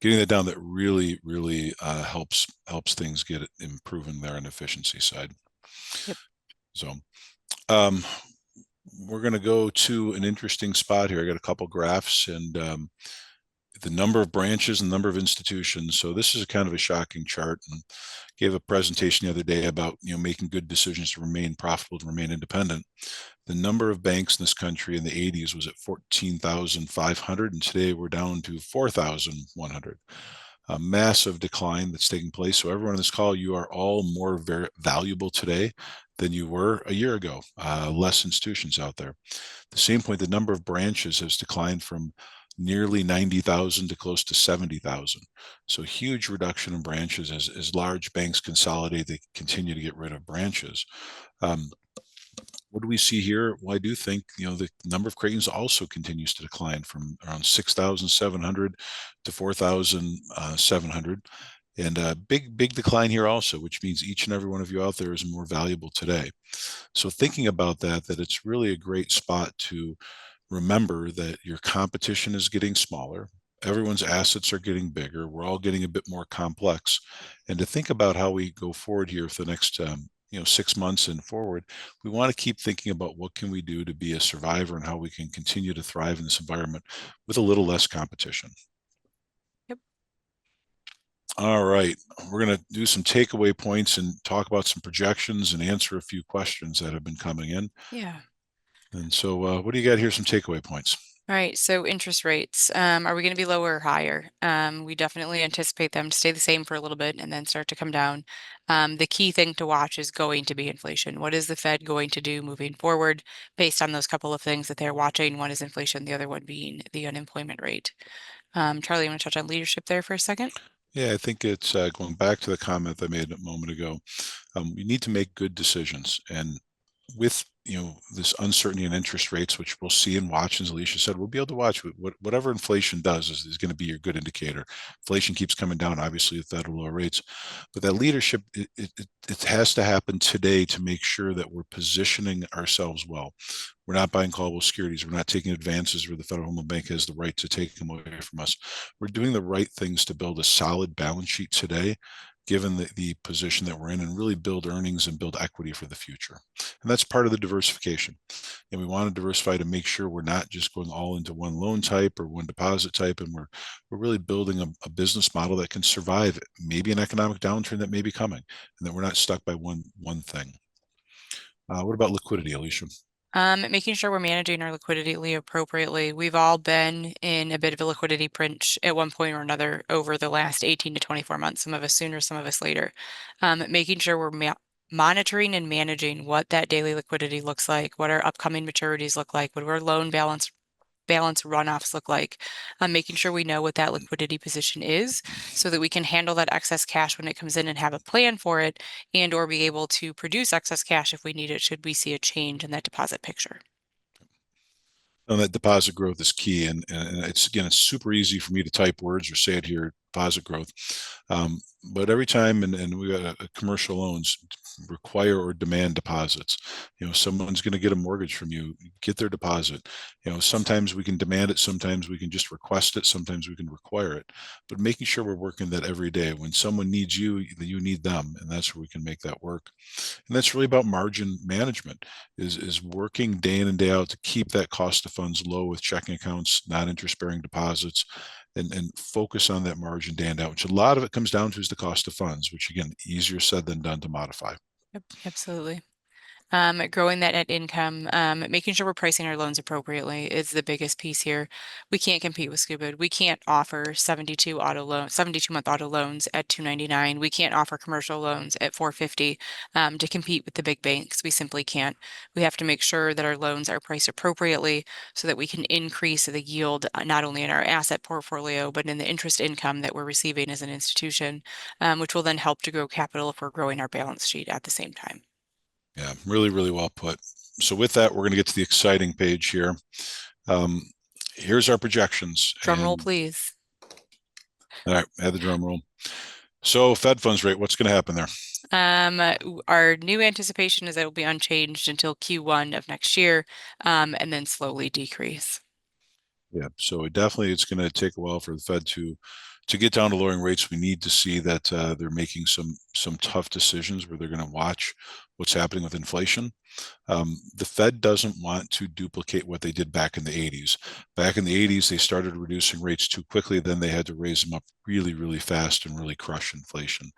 getting that down, that really, really helps things get improving there on the efficiency side. Yep. So um, we're going to go to an interesting spot here. I got a couple graphs and the number of branches and number of institutions. So this is a kind of a shocking chart, and gave a presentation the other day about making good decisions to remain profitable, to remain independent. The number of banks in this country in the 80s was at 14,500, and today we're down to 4,100. A massive decline that's taking place. So everyone on this call, you are all more valuable today than you were a year ago. Less institutions out there. At the same point, the number of branches has declined from nearly 90,000 to close to 70,000. So huge reduction in branches as large banks consolidate, they continue to get rid of branches. Um, what do we see here? Well, I do think, the number of cratons also continues to decline from around 6,700 to 4,700. And a big decline here also, which means each and every one of you out there is more valuable today. So thinking about that it's really a great spot to remember that your competition is getting smaller. Everyone's assets are getting bigger. We're all getting a bit more complex. And to think about how we go forward here for the next 6 months and forward, we want to keep thinking about what can we do to be a survivor and how we can continue to thrive in this environment with a little less competition. Yep. All right, we're going to do some takeaway points and talk about some projections and answer a few questions that have been coming in. Yeah. And so what do you got here, some takeaway points? All right, so interest rates, are we going to be lower or higher? We definitely anticipate them to stay the same for a little bit and then start to come down. The key thing to watch is going to be inflation. What is the Fed going to do moving forward based on those couple of things that they're watching? One is inflation, the other one being the unemployment rate. Charlie, you want to touch on leadership there for a second? Yeah, I think it's going back to the comment I made a moment ago. We need to make good decisions, and with this uncertainty in interest rates, which we'll see and watch, as Alicia said, we'll be able to watch whatever inflation does is going to be your good indicator. Inflation keeps coming down, obviously, with that lower rates, but that leadership, it has to happen today to make sure that we're positioning ourselves well. We're not buying callable securities. We're not taking advances where the Federal Home Loan Bank has the right to take them away from us. We're doing the right things to build a solid balance sheet today, given the position that we're in, and really build earnings and build equity for the future. And that's part of the diversification. And we want to diversify to make sure we're not just going all into one loan type or one deposit type, and we're really building a business model that can survive maybe an economic downturn that may be coming, and that we're not stuck by one thing. What about liquidity, Alicia? Making sure we're managing our liquidity appropriately. We've all been in a bit of a liquidity pinch at one point or another over the last 18 to 24 months, some of us sooner, some of us later. Making sure we're monitoring and managing what that daily liquidity looks like, what our upcoming maturities look like, what our loan balance runoffs look like, making sure we know what that liquidity position is so that we can handle that excess cash when it comes in and have a plan for it, and or be able to produce excess cash if we need it should we see a change in that deposit picture. And that deposit growth is key. And it's super easy for me to type words or say it here, deposit growth. But every time, and we got commercial loans require or demand deposits. Someone's going to get a mortgage from you, get their deposit. Sometimes we can demand it, sometimes we can just request it, sometimes we can require it. But making sure we're working that every day. When someone needs you, you need them, and that's where we can make that work. And that's really about margin management, is working day in and day out to keep that cost of funds low with checking accounts, non-interest bearing deposits, and focus on that margin day in and out, which a lot of it comes down to is the cost of funds, which again, easier said than done to modify. Yep, absolutely. Growing that net income, making sure we're pricing our loans appropriately is the biggest piece here. We can't compete with Scuba. We can't offer 72-month auto loans at 299. We can't offer commercial loans at 450 to compete with the big banks. We simply can't. We have to make sure that our loans are priced appropriately so that we can increase the yield not only in our asset portfolio but in the interest income that we're receiving as an institution, which will then help to grow capital if we're growing our balance sheet at the same time. Yeah, really, really well put. So with that, we're going to get to the exciting page here. Um, Here's our projections. Drum roll, And please. all right, add the drum roll. So Fed funds rate, what's going to happen there? Our new anticipation is that it will be unchanged until Q1 of next year, and then slowly decrease. Yeah, so it's going to take a while for the Fed to get down to lowering rates. We need to see that they're making some tough decisions where they're going to watch what's happening with inflation. The Fed doesn't want to duplicate what they did back in the 80s. Back in the 80s, they started reducing rates too quickly. Then they had to raise them up really, really fast and really crush inflation.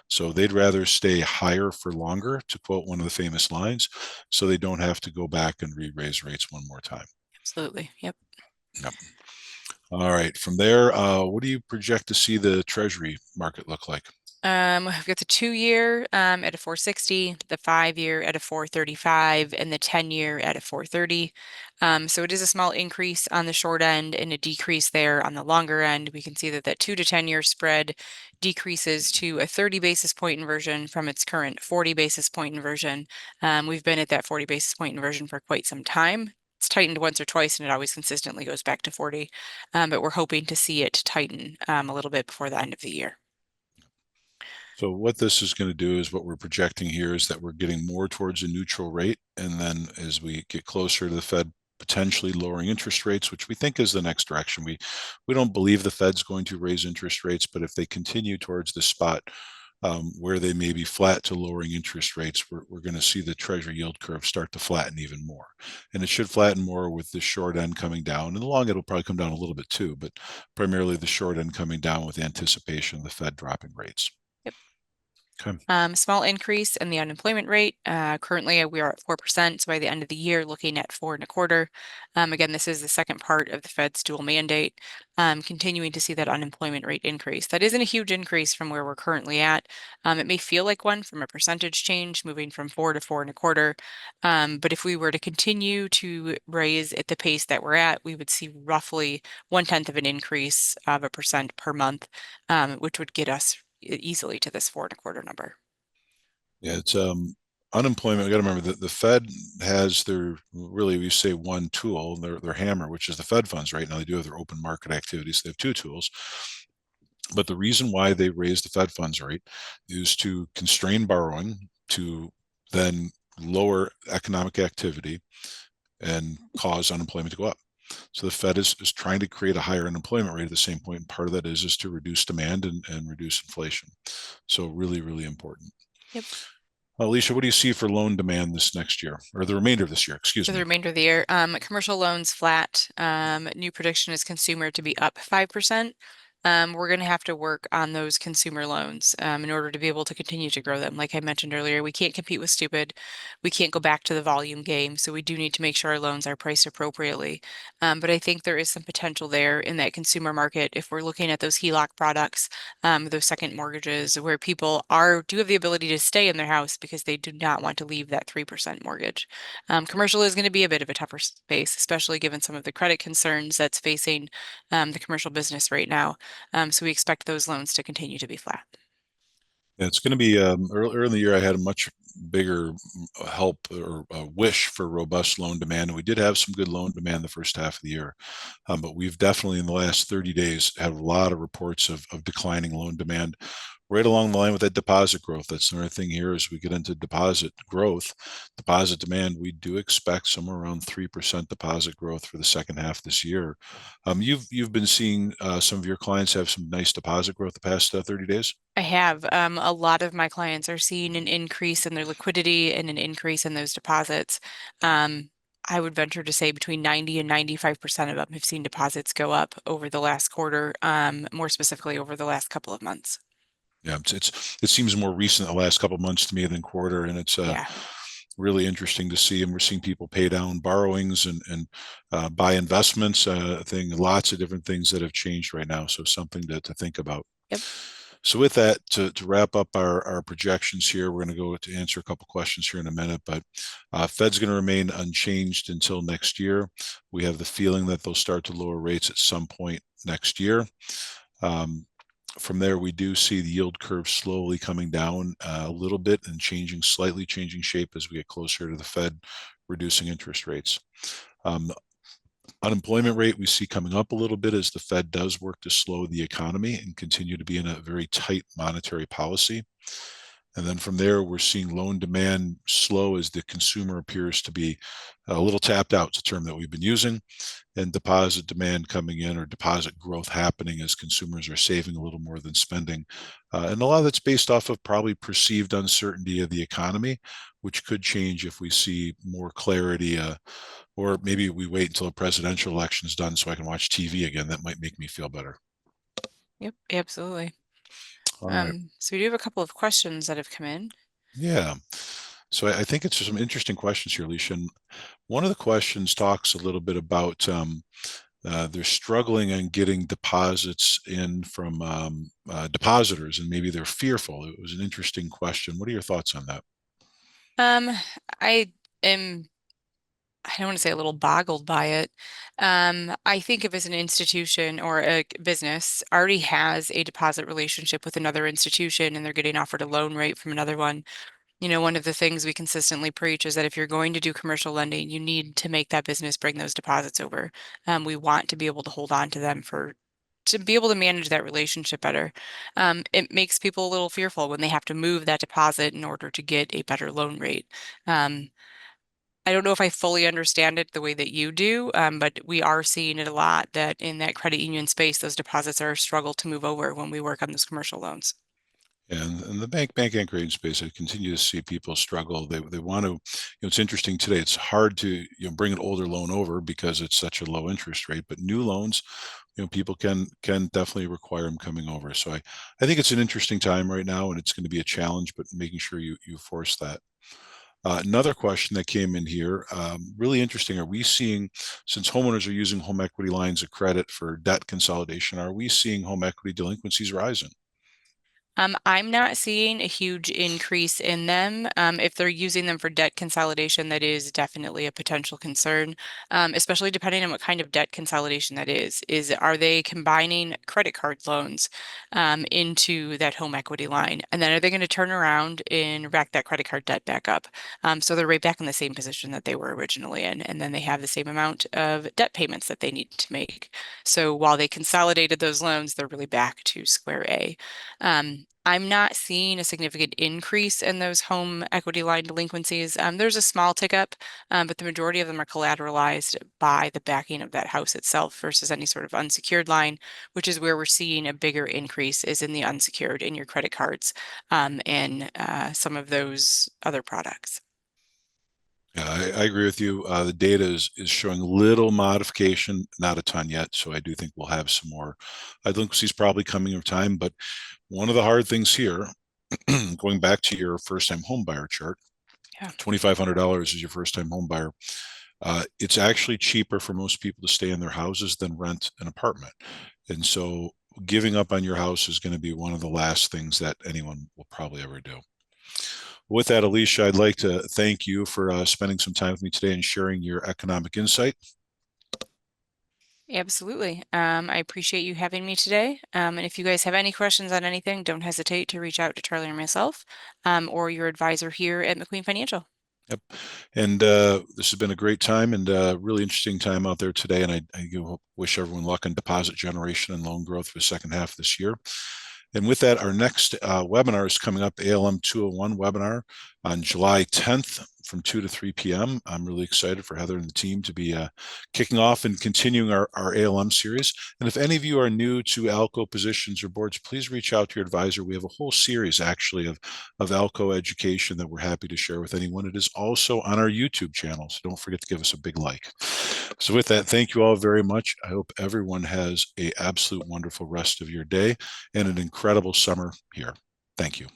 So they'd rather stay higher for longer, to quote one of the famous lines, so they don't have to go back and re-raise rates one more time. Absolutely. Yep. Yep. All right. From there, what do you project to see the Treasury market look like? We've got the 2 year at a 460, the 5 year at a 435, and the 10 year at a 430. So it is a small increase on the short end and a decrease there on the longer end. We can see that that 2 to 10 year spread decreases to a 30 basis point inversion from its current 40 basis point inversion. We've been at that 40 basis point inversion for quite some time. It's tightened once or twice and it always consistently goes back to 40. But we're hoping to see it tighten a little bit before the end of the year. So what this is going to do is what we're projecting here is that we're getting more towards a neutral rate. And then as we get closer to the Fed potentially lowering interest rates, which we think is the next direction, we don't believe the Fed's going to raise interest rates, but if they continue towards the spot where they may be flat to lowering interest rates, we're going to see the Treasury yield curve start to flatten even more. And it should flatten more with the short end coming down. And the long end will probably come down a little bit too, but primarily the short end coming down with anticipation of the Fed dropping rates. Yep. Okay. Small increase in the unemployment rate. Currently, we are at 4%. So by the end of the year, looking at 4.25. Again, this is the second part of the Fed's dual mandate, continuing to see that unemployment rate increase. That isn't a huge increase from where we're currently at. It may feel like one from a percentage change, moving from 4 to 4.25. But if we were to continue to raise at the pace that we're at, we would see roughly 1/10 of an increase of a percent per month, which would get us easily to this 4.25 number. Yeah, it's unemployment. We got to remember that the Fed has their really we say one tool, their hammer, which is the Fed funds. Right now, they do have their open market activities. They have two tools, but the reason why they raised the Fed funds rate is to constrain borrowing, to then lower economic activity and cause unemployment to go up. So the Fed is trying to create a higher unemployment rate at the same point. And part of that is to reduce demand and reduce inflation. So really, really important. Yep. Alicia, what do you see for loan demand this next year or the remainder of this year? Excuse For the me. remainder of the year, commercial loans flat. New prediction is consumer to be up 5%. We're going to have to work on those consumer loans in order to be able to continue to grow them. Like I mentioned earlier, we can't compete with stupid. We can't go back to the volume game. So we do need to make sure our loans are priced appropriately. But I think there is some potential there in that consumer market if we're looking at those HELOC products, those second mortgages, where people do have the ability to stay in their house because they do not want to leave that 3% mortgage. Commercial is going to be a bit of a tougher space, especially given some of the credit concerns that's facing the commercial business right now. So we expect those loans to continue to be flat. Yeah, it's going to be earlier in the year. I had a much bigger help or wish for robust loan demand, and we did have some good loan demand the first half of the year. But we've definitely in the last 30 days had a lot of reports of declining loan demand, right along the line with that deposit growth. That's another thing here as we get into deposit growth, deposit demand. We do expect somewhere around 3% deposit growth for the second half this year. You've been seeing some of your clients have some nice deposit growth the past 30 days. I have a lot of my clients are seeing an increase in their liquidity and an increase in those deposits. Um, I would venture to say between 90 and 95% of them have seen deposits go up over the last quarter, more specifically over the last couple of months. Yeah, it seems more recent the last couple of months to me than quarter, and it's Yeah. really interesting to see. And we're seeing people pay down borrowings and buy investments. Thing lots of different things that have changed right now. So something to think about. Yep. So with that, to wrap up our projections here, we're going to go to answer a couple questions here in a minute. But Fed's going to remain unchanged until next year. We have the feeling that they'll start to lower rates at some point next year. From there, we do see the yield curve slowly coming down a little bit and slightly changing shape as we get closer to the Fed reducing interest rates. Unemployment rate we see coming up a little bit as the Fed does work to slow the economy and continue to be in a very tight monetary policy. And then from there, we're seeing loan demand slow as the consumer appears to be a little tapped out. It's a term that we've been using, and deposit demand coming in or deposit growth happening as consumers are saving a little more than spending. And a lot of that's based off of probably perceived uncertainty of the economy, which could change if we see more clarity, or maybe we wait until a presidential election is done so I can watch TV again. That might make me feel better. Yep, absolutely. All right. So we do have a couple of questions that have come in. Yeah. So I think it's some interesting questions here, Alicia. And one of the questions talks a little bit about they're struggling on getting deposits in from depositors, and maybe they're fearful. It was an interesting question. What are your thoughts on that? Um, I am, I don't want to say a little boggled by it. I think if as an institution or a business already has a deposit relationship with another institution and they're getting offered a loan rate from another one, one of the things we consistently preach is that if you're going to do commercial lending, you need to make that business bring those deposits over. We want to be able to hold on to them to be able to manage that relationship better. It makes people a little fearful when they have to move that deposit in order to get a better loan rate. Um, I don't know if I fully understand it the way that you do, but we are seeing it a lot that in that credit union space, those deposits are a struggle to move over when we work on those commercial loans. And the bank and space, I continue to see people struggle. They want to, it's interesting today. It's hard to bring an older loan over because it's such a low interest rate. But new loans, people can definitely require them coming over. So I think it's an interesting time right now, and it's going to be a challenge. But making sure you force that. Another question that came in here, really interesting. Are we seeing, since homeowners are using home equity lines of credit for debt consolidation, are we seeing home equity delinquencies rising? I'm not seeing a huge increase in them. If they're using them for debt consolidation, that is definitely a potential concern, especially depending on what kind of debt consolidation that is. Are they combining credit card loans into that home equity line? And then are they going to turn around and rack that credit card debt back up? So they're right back in the same position that they were originally in, and then they have the same amount of debt payments that they need to make. So while they consolidated those loans, they're really back to square A. I'm not seeing a significant increase in those home equity line delinquencies. There's a small tick up, but the majority of them are collateralized by the backing of that house itself versus any sort of unsecured line, which is where we're seeing a bigger increase is in the unsecured in your credit cards, and some of those other products. Yeah, I agree with you. The data is showing little modification, not a ton yet. So I do think we'll have some more delinquencies probably coming over time. But one of the hard things here, going back to your first time home buyer chart, Yeah. $2,500 is your first time home buyer. It's actually cheaper for most people to stay in their houses than rent an apartment. And so giving up on your house is going to be one of the last things that anyone will probably ever do. With that, Alicia, I'd like to thank you for spending some time with me today and sharing your economic insight. Absolutely. I appreciate you having me today. And if you guys have any questions on anything, don't hesitate to reach out to Charlie or myself, or your advisor here at McQueen Financial. Yep. And this has been a great time and really interesting time out there today. And I wish everyone luck on deposit generation and loan growth for the second half of this year. And with that, our next webinar is coming up, ALM 201 webinar on July 10th from 2 to 3 p.m. I'm really excited for Heather and the team to be kicking off and continuing our ALM series. And if any of you are new to ALCO positions or boards, please reach out to your advisor. We have a whole series actually of ALCO education that we're happy to share with anyone. It is also on our YouTube channel, so don't forget to give us a big like. So with that, thank you all very much. I hope everyone has an absolute wonderful rest of your day and an incredible summer here. Thank you.